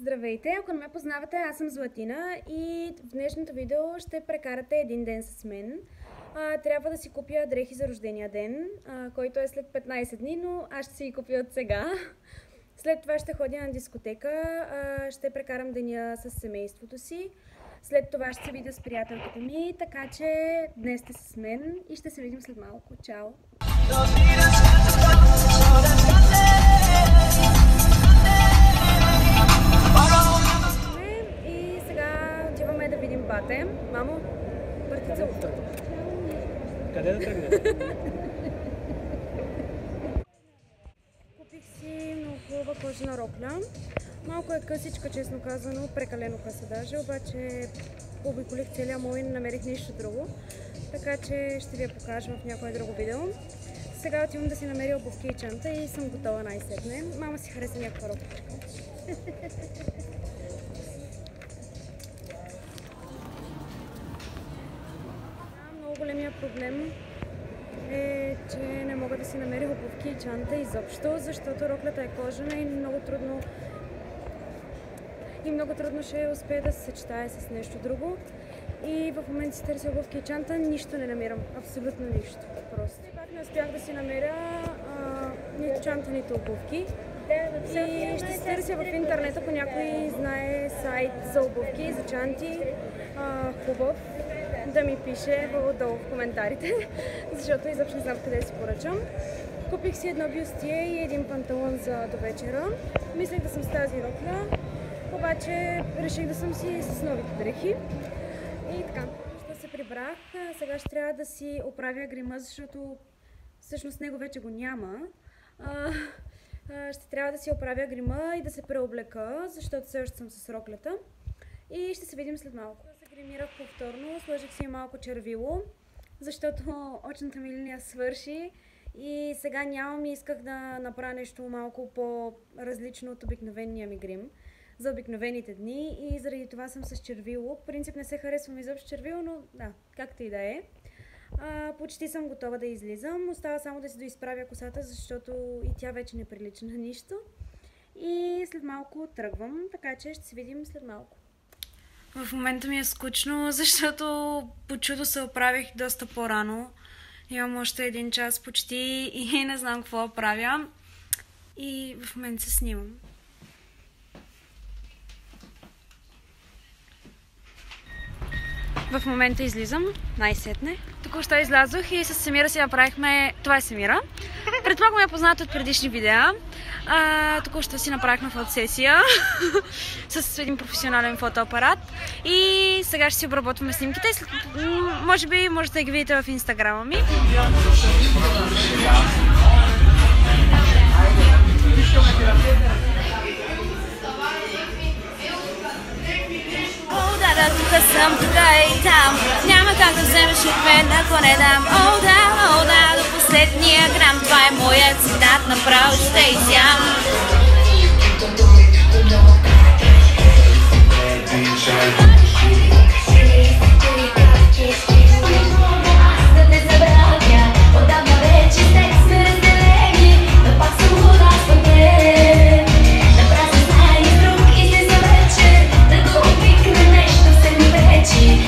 Здравейте! Ако не ме познавате, аз съм Златина и в днешното видео ще прекарате един ден с мен. Трябва да си купя дрехи за рождения ден, който е след 15 дни, но аз ще си ги купя от сега. След това ще ходя на дискотека, ще прекарам деня с семейството си. След това ще се видя с приятелката ми, така че днес сте с мен и ще се видим след малко. Чао! И сега отиваме да видим бате. Мамо, бъртица. Къде да тръгнем? Купих си много хубава кожена рокля. Малко е късичка, честно казано, прекалено къса даже, обаче обиколих целия мой и не намерих нищо друго. Така че ще ви я покажа в някое друго видео. Сега отивам да си намеря обувки и чанта и съм готова най-сетне. Мама си хареса някаква рокличка. Много големия проблем е, че не мога да си намеря обувки и чанта изобщо, защото роклята е кожена и много трудно ще успея да се съчетая с нещо друго. И в момента си търся обувки и чанта, нищо не намирам. Абсолютно нищо. Просто. Пак не успях да си намеря нито чанта, нито обувки. И ще се търся в интернет, ако някой знае сайт за обувки, за чанти, хубав, да ми пише долу в коментарите, защото изобщо не знам къде си поръчам. Купих си едно бюстие и един панталон за до вечера. Мислех да съм с тази рокля, обаче реших да съм си с новите дрехи. И така, ще се прибрах. Сега ще трябва да си оправя грима, защото всъщност него вече го няма. Ще трябва да си оправя грима и да се преоблека, защото все още съм с роклята. И ще се видим след малко. Се гримирах повторно, сложих си малко червило, защото очната ми линия свърши и сега нямам и исках да направя нещо малко по-различно от обикновения ми грим за обикновените дни и заради това съм с червило. В принцип не се харесвам изобщо червило, но да, както и да е. Почти съм готова да излизам. Остава само да си доизправя косата, защото и тя вече не прилича на нищо. И след малко тръгвам, така че ще се видим след малко. В момента ми е скучно, защото по чудо се оправих доста по-рано. Имам още един час почти и не знам какво правя. И в момента се снимам. В момента излизам, най-сетне. Току-що излязох и с Семира си направихме... Това е Семира. Предполагам я познат от предишни видеа. Току-що си направихме фотосесия с един професионален фотоапарат. И сега ще си обработваме снимките. Може би можете да ги видите в инстаграма ми. Тук съм, тук и там. Няма как да вземеш от мен, ако не дам. О да, до последния грам. Това е моят цитат, направо ще изям.